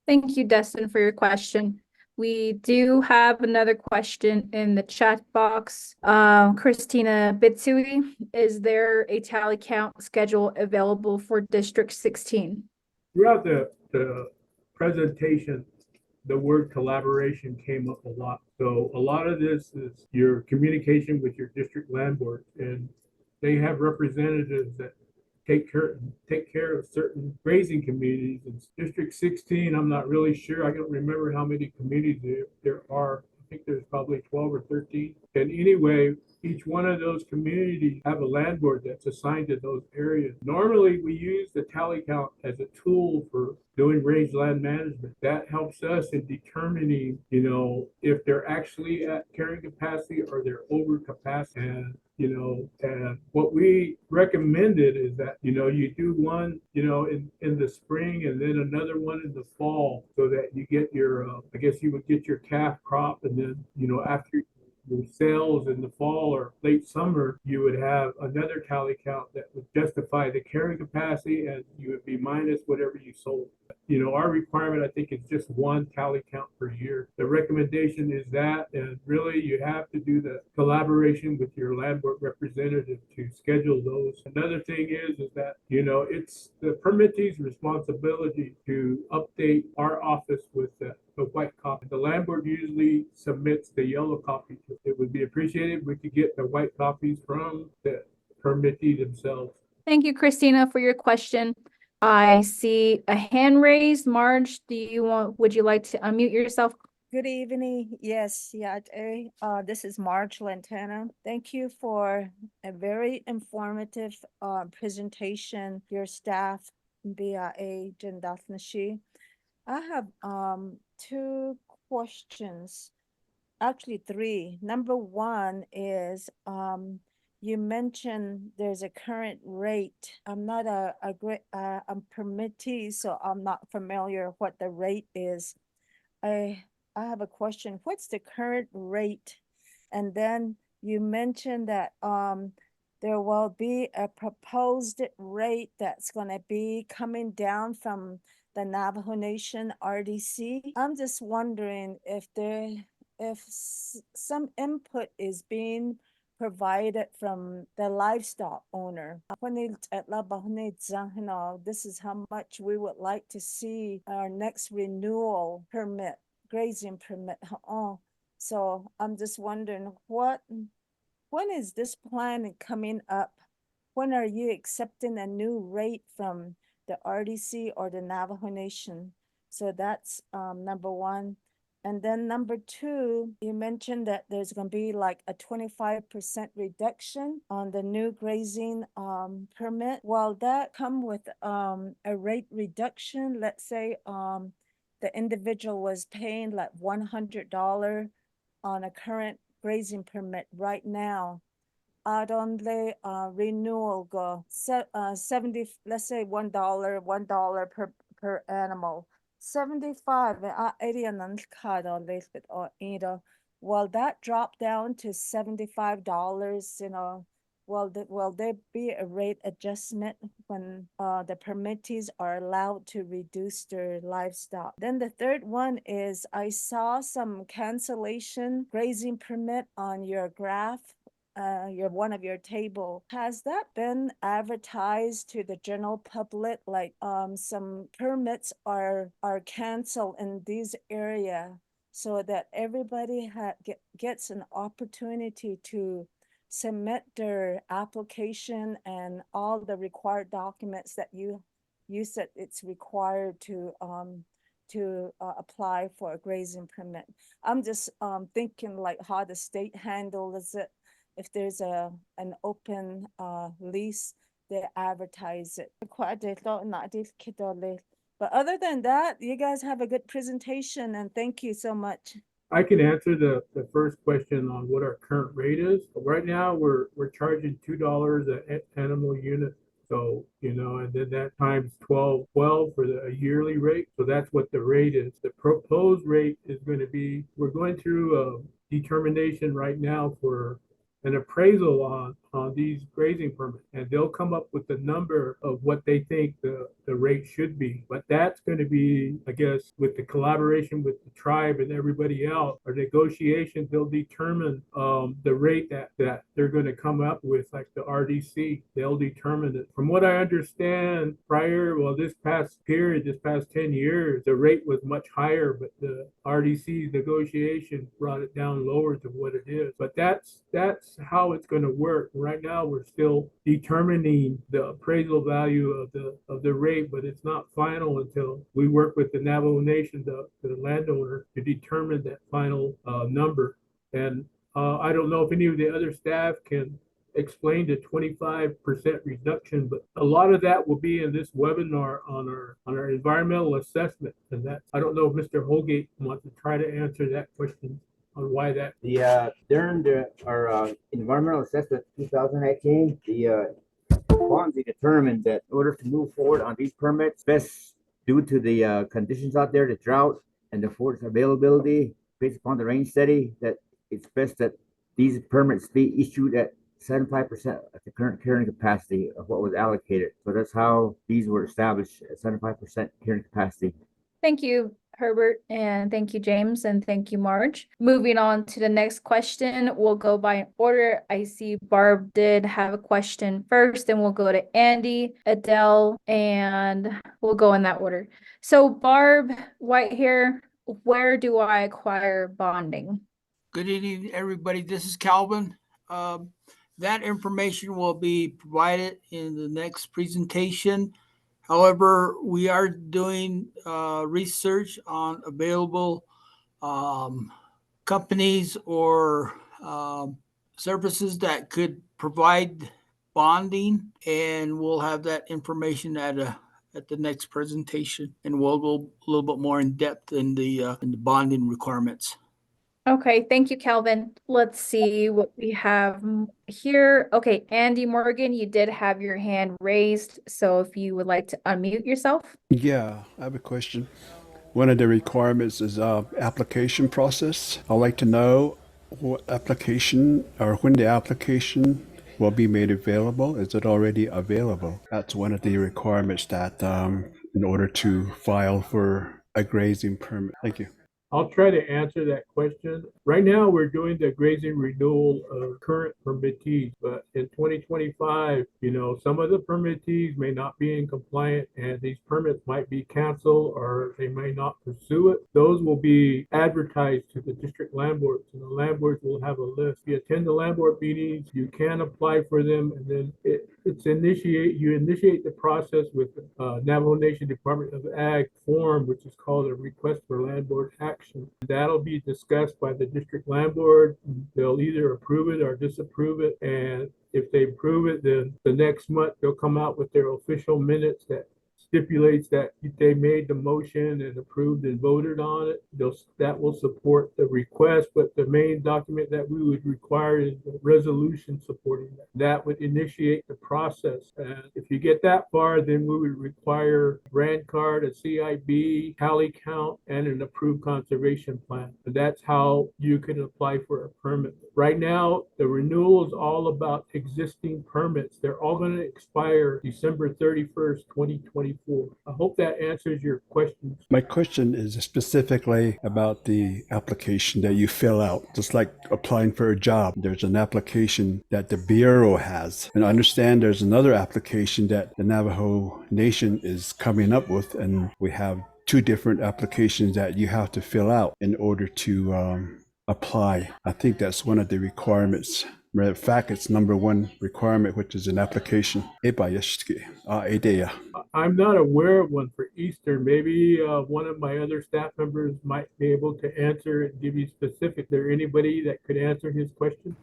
Thank you, Destin, for your question. We do have another question in the chat box. Christina Bitsui, is there a tally count schedule available for District 16? Throughout the presentation, the word collaboration came up a lot. So a lot of this is your communication with your district land board, and they have representatives that take care of certain grazing communities. In District 16, I'm not really sure. I don't remember how many communities there are. I think there's probably 12 or 13. And anyway, each one of those communities have a land board that's assigned to those areas. Normally, we use the tally count as a tool for doing range land management. That helps us in determining, if they're actually at carrying capacity or they're over capacity. And what we recommended is that, you do one, in the spring and then another one in the fall, so that you get your, I guess you would get your calf crop, and then, after your sales in the fall or late summer, you would have another tally count that would justify the carrying capacity, and you would be minus whatever you sold. Our requirement, I think, is just one tally count per year. The recommendation is that, and really you have to do the collaboration with your land board representative to schedule those. Another thing is that, it's the permittee's responsibility to update our office with the white copy. The land board usually submits the yellow copy. It would be appreciated if we could get the white copies from the permittee themselves. Thank you, Christina, for your question. I see a hand raised. Marge, would you like to unmute yourself? Good evening. Yes, yeah. This is Marge Lantana. Thank you for a very informative presentation. Your staff, BIA, Jen Daphne. I have two questions. actually three. Number one is you mentioned there's a current rate. I'm not a great I'm permittee, so I'm not familiar what the rate is. I I have a question. What's the current rate? And then you mentioned that there will be a proposed rate that's going to be coming down from the Navajo Nation RDC. I'm just wondering if some input is being provided from the livestock owner. This is how much we would like to see our next renewal permit, grazing permit. So I'm just wondering when is this plan coming up? When are you accepting a new rate from the RDC or the Navajo Nation? So that's number one. And then number two, you mentioned that there's going to be like a 25% reduction on the new grazing permit. Will that come with a rate reduction? Let's say the individual was paying like $100 on a current grazing permit right now. Donde renewal go 70, let's say $1 per animal. 75 will that drop down to $75, will there be a rate adjustment when the permittees are allowed to reduce their livestock? Then the third one is I saw some cancellation grazing permit on your graph, one of your table. Has that been advertised to the general public? Like some permits are canceled in this area so that everybody gets an opportunity to submit their application and all the required documents that you said it's required to apply for a grazing permit. I'm just thinking like how the state handles it. If there's an open lease, they advertise it. But other than that, you guys have a good presentation and thank you so much. I can answer the first question on what our current rate is. Right now, we're charging $2 an animal unit. So, and then that times 12 for a yearly rate. So that's what the rate is. The proposed rate is going to be, we're going through a determination right now for an appraisal on these grazing permits, and they'll come up with the number of what they think the rate should be. But that's going to be, I guess, with the collaboration with the tribe and everybody else, or negotiations, they'll determine the rate that they're going to come up with, like the RDC. They'll determine it. From what I understand, this past 10 years, the rate was much higher, but the RDC's negotiation brought it down lower to what it is. But that's how it's going to work. Right now, we're still determining the appraisal value of the rate, but it's not final until we work with the Navajo Nation, the landowner, to determine that final number. And I don't know if any of the other staff can explain the 25% reduction, but a lot of that will be in this webinar on our environmental assessment. And I don't know if Mr. Holgate wants to try to answer that question on why that. During our environmental assessment 2018, the Fonzie determined that in order to move forward on these permits, best due to the conditions out there, the drought and the forest availability, based upon the rain study, that it's best that these permits be issued at 75% at the current carrying capacity of what was allocated. So that's how these were established at 75% carrying capacity. Thank you, Herbert, and thank you, James, and thank you, Marge. Moving on to the next question, we'll go by order. I see Barb did have a question first, then we'll go to Andy, Adele, and we'll go in that order. So Barb Whitehair, where do I acquire bonding? Good evening, everybody. This is Calvin. That information will be provided in the next presentation. However, we are doing research on available companies or services that could provide bonding, and we'll have that information at the next presentation, and we'll go a little bit more in depth in the bonding requirements. Okay, thank you, Calvin. Let's see what we have here. Okay, Andy Morgan, you did have your hand raised, so if you would like to unmute yourself. Yeah, I have a question. One of the requirements is application process. I'd like to know what application or when the application will be made available. Is it already available? That's one of the requirements that in order to file for a grazing permit. Thank you. I'll try to answer that question. Right now, we're doing the grazing renewal of current permittees, but in 2025, some of the permittees may not be in compliance and these permits might be canceled or they may not pursue it. Those will be advertised to the district landlords and the landlords will have a list. If you attend the landlord meetings, you can apply for them and then you initiate the process with Navajo Nation Department of Ag form, which is called a request for landlord action. That'll be discussed by the district landlord. They'll either approve it or disapprove it. And if they approve it, then the next month they'll come out with their official minutes that stipulates that they made the motion and approved and voted on it. That will support the request, but the main document that we would require is the resolution supporting that. That would initiate the process. And if you get that far, then we would require a brand card, a CIB, tally count, and an approved conservation plan. And that's how you can apply for a permit. Right now, the renewal is all about existing permits. They're all going to expire December 31st, 2024. I hope that answers your questions. My question is specifically about the application that you fill out, just like applying for a job. There's an application that the Bureau has, and I understand there's another application that the Navajo Nation is coming up with, and we have two different applications that you have to fill out in order to apply. I think that's one of the requirements. Matter of fact, it's number one requirement, which is an application. I'm not aware of one for Eastern. Maybe one of my other staff members might be able to answer and give you specific. Is there anybody that could answer his question?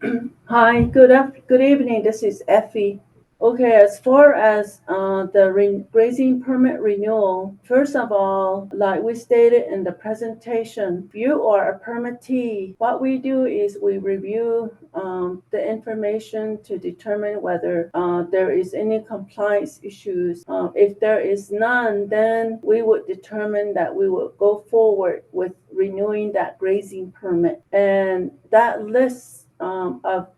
Hi, good evening. This is Effie. Okay, as far as the grazing permit renewal, first of all, like we stated in the presentation, if you are a permittee, what we do is we review the information to determine whether there is any compliance issues. If there is none, then we would determine that we will go forward with renewing that grazing permit. And that list of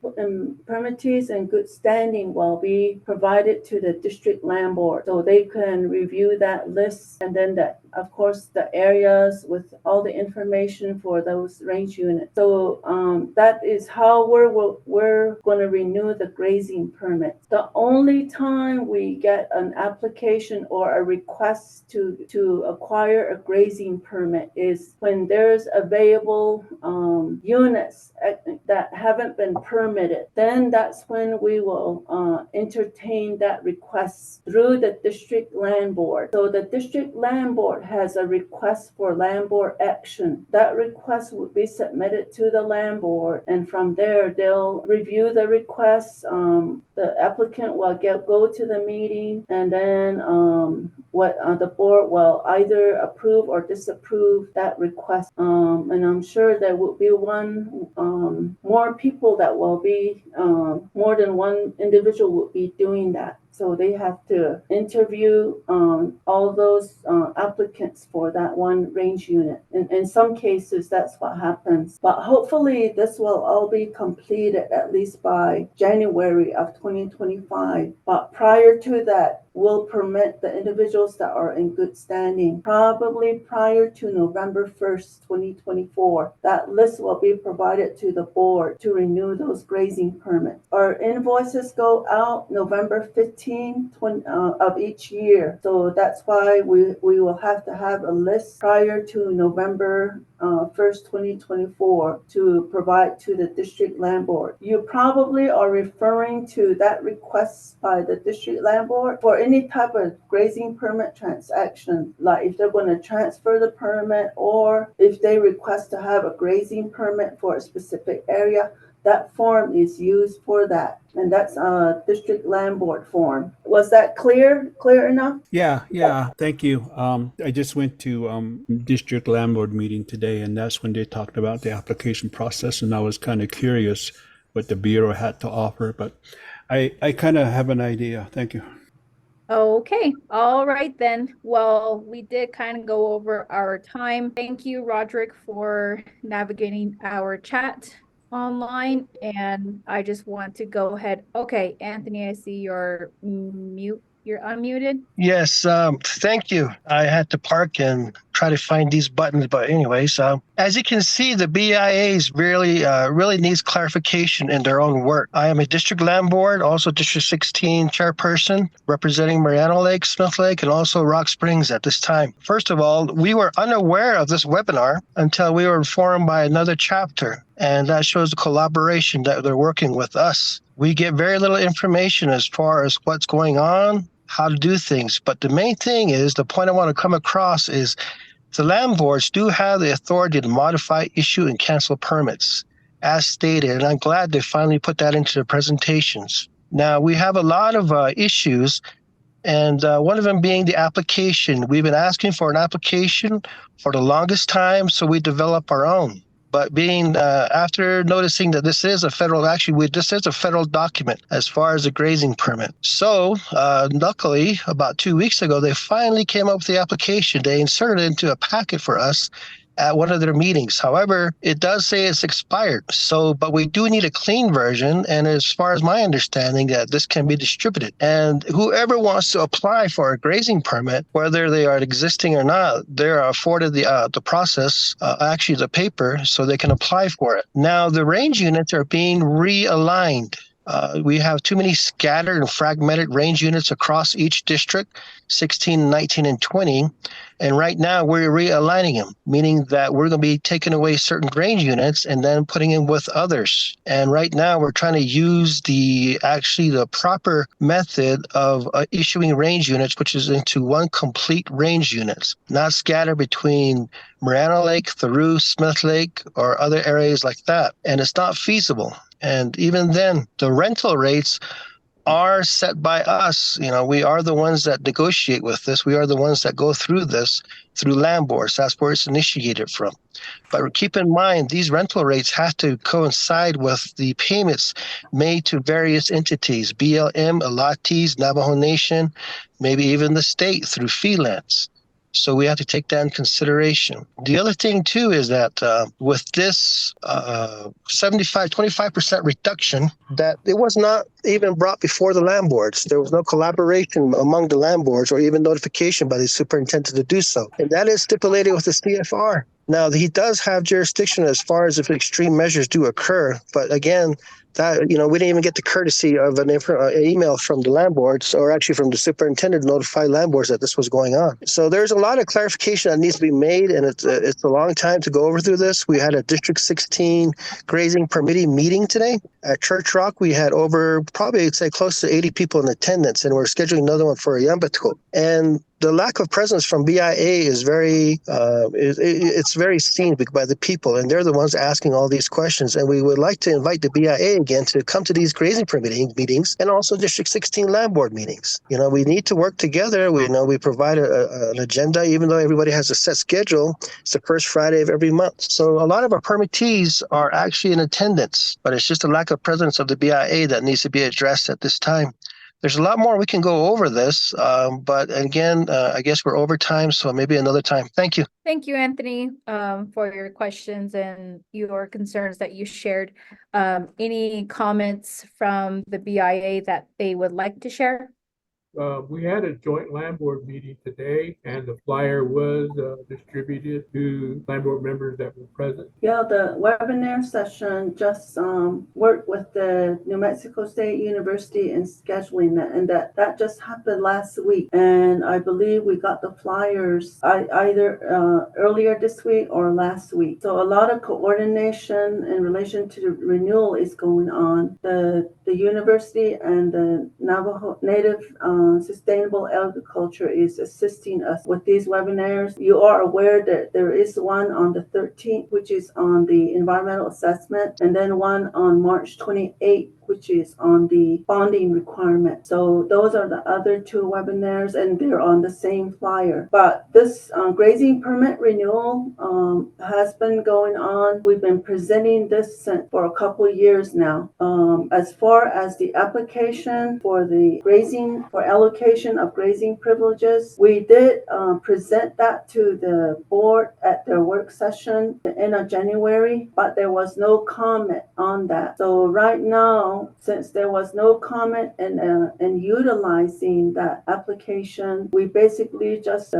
permittees in good standing will be provided to the district land board, so they can review that list, and then of course the areas with all the information for those range units. So that is how we're going to renew the grazing permit. The only time we get an application or a request to acquire a grazing permit is when there's available units that haven't been permitted. Then that's when we will entertain that request through the district land board. So the district land board has a request for land board action. That request will be submitted to the land board, and from there they'll review the request. The applicant will go to the meeting, and then the board will either approve or disapprove that request. And I'm sure there will be more people that will be, more than one individual will be doing that. So they have to interview all those applicants for that one range unit. In some cases, that's what happens. But hopefully this will all be completed at least by January of 2025. But prior to that, we'll permit the individuals that are in good standing, probably prior to November 1st, 2024. That list will be provided to the board to renew those grazing permits. Our invoices go out November 15th of each year. So that's why we will have to have a list prior to November 1st, 2024 to provide to the district land board. You probably are referring to that request by the district land board for any type of grazing permit transaction, like if they're going to transfer the permit or if they request to have a grazing permit for a specific area. that form is used for that. And that's a district land board form. Was that clear enough? Yeah, thank you. I just went to district landlord meeting today, and that's when they talked about the application process, and I was kind of curious what the Bureau had to offer, but I kind of have an idea. Thank you. Okay, all right then. Well, we did kind of go over our time. Thank you, Roderick, for navigating our chat online. And I just want to go ahead. Okay, Anthony, I see you're mute. You're unmuted. Yes, thank you. I had to park and try to find these buttons, but anyways, as you can see, the BIAs really needs clarification in their own work. I am a district land board, also District 16 chairperson, representing Mariano Lake, Smith Lake, and also Rock Springs at this time. First of all, we were unaware of this webinar until we were informed by another chapter, and that shows the collaboration that they're working with us. We get very little information as far as what's going on, how to do things. But the main thing is, the point I want to come across is the land boards do have the authority to modify, issue, and cancel permits, as stated. And I'm glad they finally put that into the presentations. Now, we have a lot of issues, and one of them being the application. We've been asking for an application for the longest time, so we develop our own. But being after noticing that this is a federal, this is a federal document as far as a grazing permit. So luckily, about 2 weeks ago, they finally came up with the application. They inserted it into a packet for us at one of their meetings. However, it does say it's expired. So, but we do need a clean version. And as far as my understanding, that this can be distributed. And whoever wants to apply for a grazing permit, whether they are existing or not, they're afforded the process, actually the paper, so they can apply for it. Now, the range units are being realigned. We have too many scattered and fragmented range units across each district, 16, 19, and 20. And right now we're realigning them, meaning that we're going to be taking away certain range units and then putting in with others. And right now we're trying to use the proper method of issuing range units, which is into one complete range units, not scattered between Mariano Lake, Theroux, Smith Lake, or other areas like that. And it's not feasible. And even then, the rental rates are set by us. You know, we are the ones that negotiate with this. We are the ones that go through this through land boards. That's where it's initiated from. But keep in mind, these rental rates have to coincide with the payments made to various entities, BLM, Allottees, Navajo Nation, maybe even the state through freelance. So we have to take that in consideration. The other thing, too, is that with this 25% reduction, that it was not even brought before the land boards. There was no collaboration among the land boards or even notification by the superintendent to do so. And that is stipulated with the CFR. Now, he does have jurisdiction as far as if extreme measures do occur. But again, that, we didn't even get the courtesy of an email from the land boards, or actually from the superintendent, to notify land boards that this was going on. So there's a lot of clarification that needs to be made, and it's a long time to go over through this. We had a District 16 grazing permitting meeting today at Church Rock. We had over, probably I'd say, close to 80 people in attendance, and we're scheduling another one for Yambatco. And the lack of presence from BIA is it's very seen by the people, and they're the ones asking all these questions. And we would like to invite the BIA again to come to these grazing permitting meetings and also District 16 land board meetings. We need to work together. We provide an agenda, even though everybody has a set schedule. It's the first Friday of every month. So a lot of our permittees are actually in attendance, but it's just a lack of presence of the BIA that needs to be addressed at this time. There's a lot more we can go over this, but again, I guess we're over time, so maybe another time. Thank you. Thank you, Anthony, for your questions and your concerns that you shared. Any comments from the BIA that they would like to share? We had a joint land board meeting today, and the flyer was distributed to land board members that were present. Yeah, the webinar session just worked with the New Mexico State University in scheduling that, and that just happened last week. And I believe we got the flyers either earlier this week or last week. So a lot of coordination in relation to the renewal is going on. The university and the Navajo Native Sustainable Agriculture is assisting us with these webinars. You are aware that there is one on the 13th, which is on the environmental assessment, and then one on March 28th, which is on the bonding requirement. So those are the other two webinars, and they're on the same flyer. But this grazing permit renewal has been going on. We've been presenting this for a couple of years now. As far as the application for the grazing, for allocation of grazing privileges, we did present that to the board at their work session in January, but there was no comment on that. So right now, since there was no comment in utilizing that application, we basically just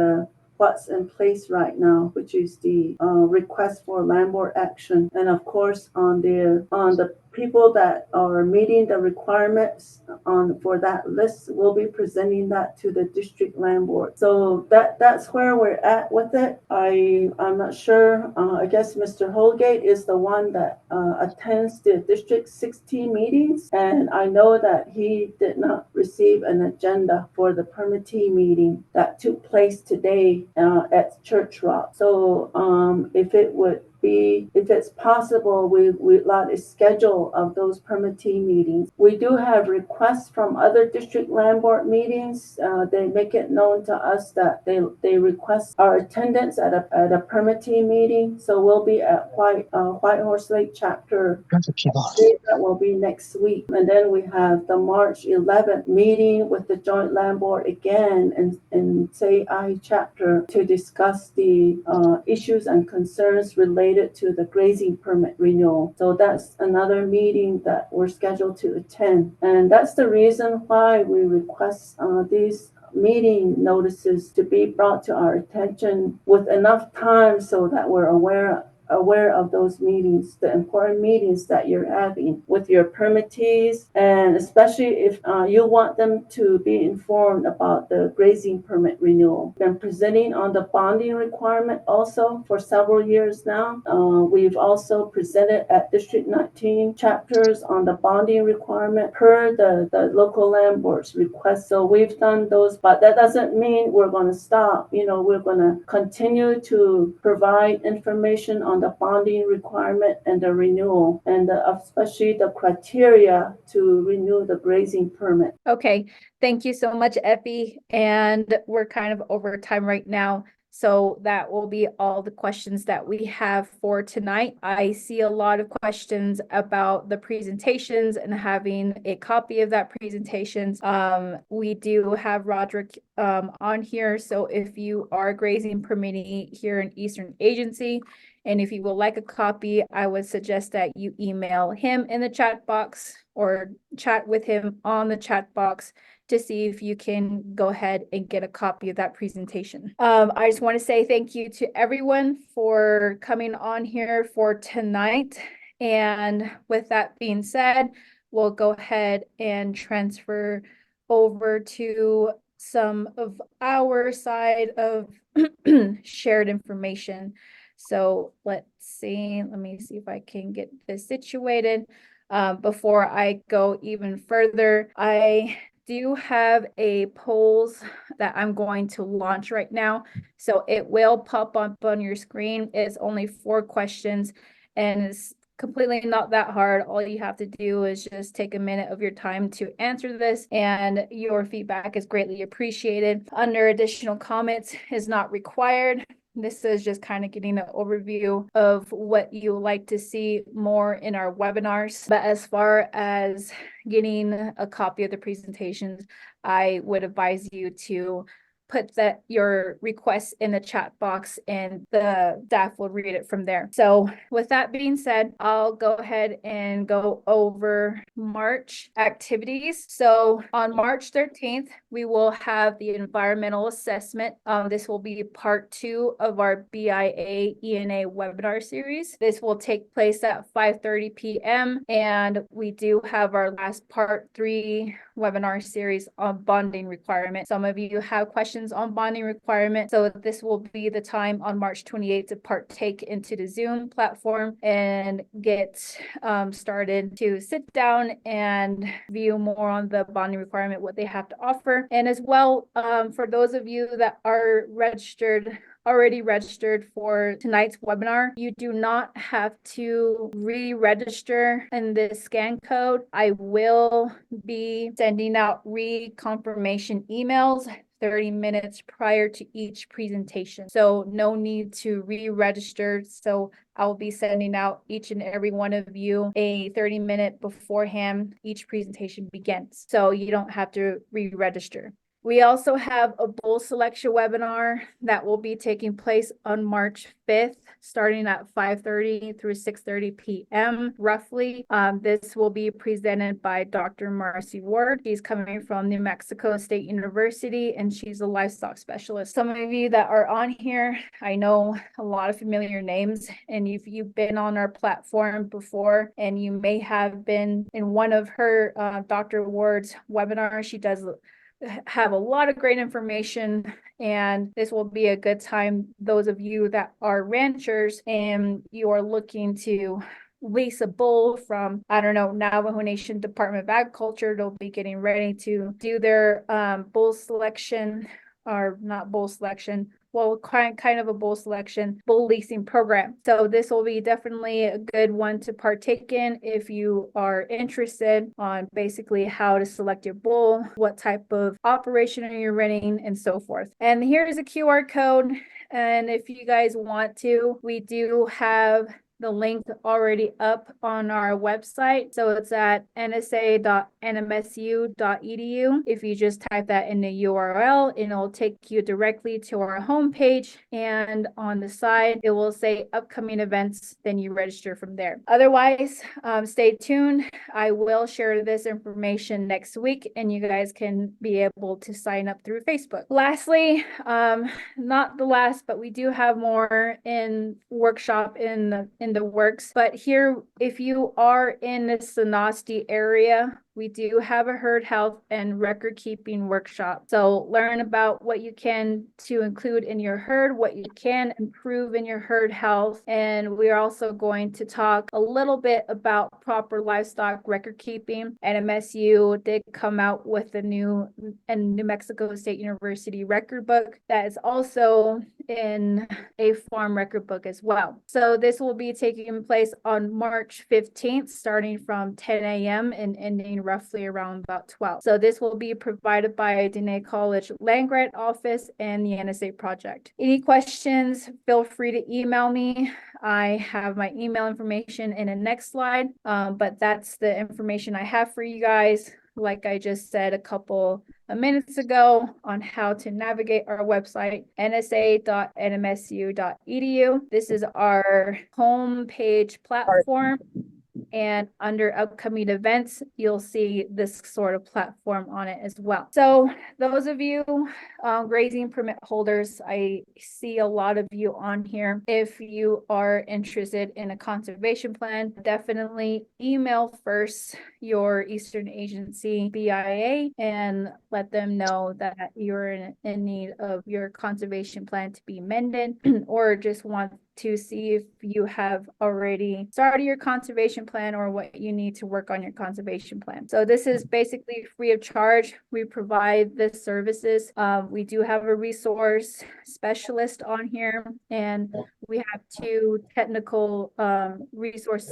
what's in place right now, which is the request for landboard action. And of course, on the people that are meeting the requirements for that list, we'll be presenting that to the district land board. So that's where we're at with it. I'm not sure. I guess Mr. Holgate is the one that attends the District 16 meetings, and I know that he did not receive an agenda for the permittee meeting that took place today at Church Rock. So if it's possible, we'd like a schedule of those permittee meetings. We do have requests from other district land board meetings. They make it known to us that they request our attendance at a permittee meeting. So we'll be at White Horse Lake chapter. That will be next week. And then we have the March 11th meeting with the joint land board again and say I chapter to discuss the issues and concerns related to the grazing permit renewal. So that's another meeting that we're scheduled to attend. And that's the reason why we request these meeting notices to be brought to our attention with enough time so that we're aware of those meetings, the important meetings that you're having with your permittees, and especially if you want them to be informed about the grazing permit renewal. Been presenting on the bonding requirement also for several years now. We've also presented at District 19 chapters on the bonding requirement per the local land board's request. So we've done those, but that doesn't mean we're going to stop. We're going to continue to provide information on the bonding requirement and the renewal, and especially the criteria to renew the grazing permit. Okay, thank you so much, Effie. And we're kind of over time right now. So that will be all the questions that we have for tonight. I see a lot of questions about the presentations and having a copy of that presentations. We do have Roderick on here. So if you are a grazing permittee here in Eastern Agency, and if you would like a copy, I would suggest that you email him in the chat box or chat with him on the chat box to see if you can go ahead and get a copy of that presentation. I just want to say thank you to everyone for coming on here for tonight. And with that being said, we'll go ahead and transfer over to some of our side of shared information. So let's see, let me see if I can get this situated. Before I go even further, I do have a polls that I'm going to launch right now. So it will pop up on your screen. It's only 4 questions and it's completely not that hard. All you have to do is just take a minute of your time to answer this, and your feedback is greatly appreciated. Under additional comments is not required. This is just kind of getting an overview of what you would like to see more in our webinars. But as far as getting a copy of the presentations, I would advise you to put your request in the chat box and the staff will read it from there. So with that being said, I'll go ahead and go over March activities. So on March 13th, we will have the environmental assessment. This will be part 2 of our BIA ENA webinar series. This will take place at 5:30 p.m. and we do have our last part 3 webinar series on bonding requirement. Some of you have questions on bonding requirement, so this will be the time on March 28th to partake into the Zoom platform and get started to sit down and view more on the bonding requirement, what they have to offer. And as well, for those of you that are already registered for tonight's webinar, you do not have to re-register in this scan code. I will be sending out re-confirmation emails 30 minutes prior to each presentation. So no need to re-register. So I'll be sending out each and every one of you a 30-minute beforehand each presentation begins. So you don't have to re-register. We also have a bull selection webinar that will be taking place on March 5th, starting at 5:30 through 6:30 p.m. roughly. This will be presented by Dr. Marcy Ward. She's coming from New Mexico State University, and she's a livestock specialist. Some of you that are on here, I know a lot of familiar names, and if you've been on our platform before, and you may have been in one of her Dr. Ward's webinars, she does have a lot of great information, and this will be a good time. Those of you that are ranchers and you are looking to lease a bull from, I don't know, Navajo Nation Department of Agriculture, they'll be getting ready to do their bull selection, or not bull selection, well, kind of a bull selection, bull leasing program. So this will be definitely a good one to partake in if you are interested on basically how to select your bull, what type of operation are you running, and so forth. And here's a QR code. And if you guys want to, we do have the link already up on our website. So it's at nsa.nmsu.edu. If you just type that in the URL, it'll take you directly to our homepage. And on the side, it will say upcoming events. Then you register from there. Otherwise, stay tuned. I will share this information next week, and you guys can be able to sign up through Facebook. Lastly, not the last, but we do have more in workshop in the works. But here, if you are in the Sonosti area, we do have a herd health and record keeping workshop. So learn about what you can to include in your herd, what you can improve in your herd health. And we're also going to talk a little bit about proper livestock record keeping. NMSU did come out with a new New Mexico State University record book that is also in a farm record book as well. So this will be taking place on March 15th, starting from 10 a.m. and ending roughly around about 12. So this will be provided by Diné College Land Grant Office and the NSA project. Any questions, feel free to email me. I have my email information in the next slide, but that's the information I have for you guys. Like I just said a couple of minutes ago on how to navigate our website, nsa.nmsu.edu. This is our homepage platform. And under upcoming events, you'll see this sort of platform on it as well. So those of you grazing permit holders, I see a lot of you on here. If you are interested in a conservation plan, definitely email first your Eastern Agency BIA and let them know that you're in need of your conservation plan to be amended, or just want to see if you have already started your conservation plan or what you need to work on your conservation plan. So this is basically free of charge. We provide this services. We do have a resource specialist on here, and we have two technical resource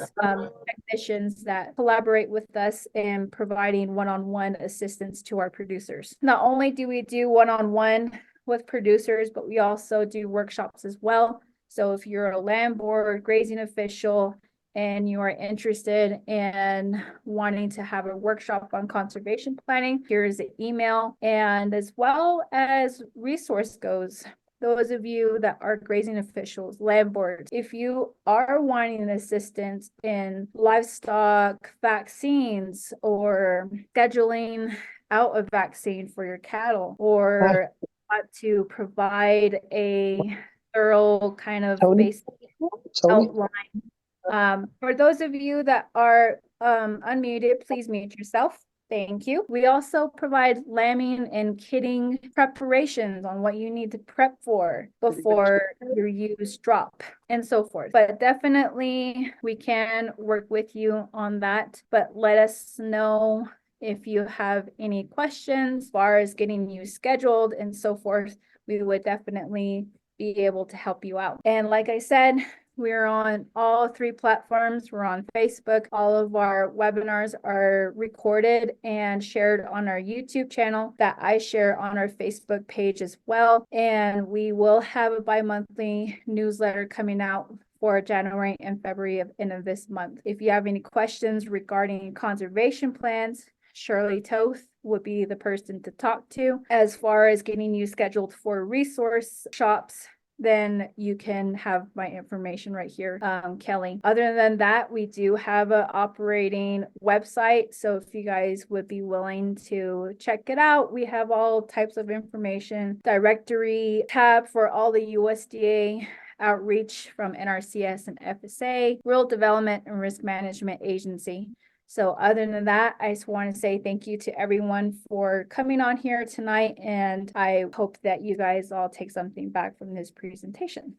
technicians that collaborate with us in providing one-on-one assistance to our producers. Not only do we do one-on-one with producers, but we also do workshops as well. So if you're a land board, grazing official, and you are interested in wanting to have a workshop on conservation planning, here's the email. And as well as resource goes, those of you that are grazing officials, land boards, if you are wanting assistance in livestock vaccines or scheduling out a vaccine for your cattle, or want to provide a thorough kind of basic outline. For those of you that are unmuted, please mute yourself. Thank you. We also provide lambing and kitting preparations on what you need to prep for before your ewes drop and so forth. But definitely we can work with you on that, but let us know if you have any questions as far as getting you scheduled and so forth. We would definitely be able to help you out. And like I said, we're on all 3 platforms. We're on Facebook. All of our webinars are recorded and shared on our YouTube channel that I share on our Facebook page as well. And we will have a bi-monthly newsletter coming out for January and February of end of this month. If you have any questions regarding conservation plans, Shirley Toth would be the person to talk to. As far as getting you scheduled for resource shops, then you can have my information right here, Kelly. Other than that, we do have an operating website. So if you guys would be willing to check it out, we have all types of information, directory tab for all the USDA outreach from NRCS and FSA, Rural Development and Risk Management Agency. So other than that, I just want to say thank you to everyone for coming on here tonight. And I hope that you guys all take something back from this presentation.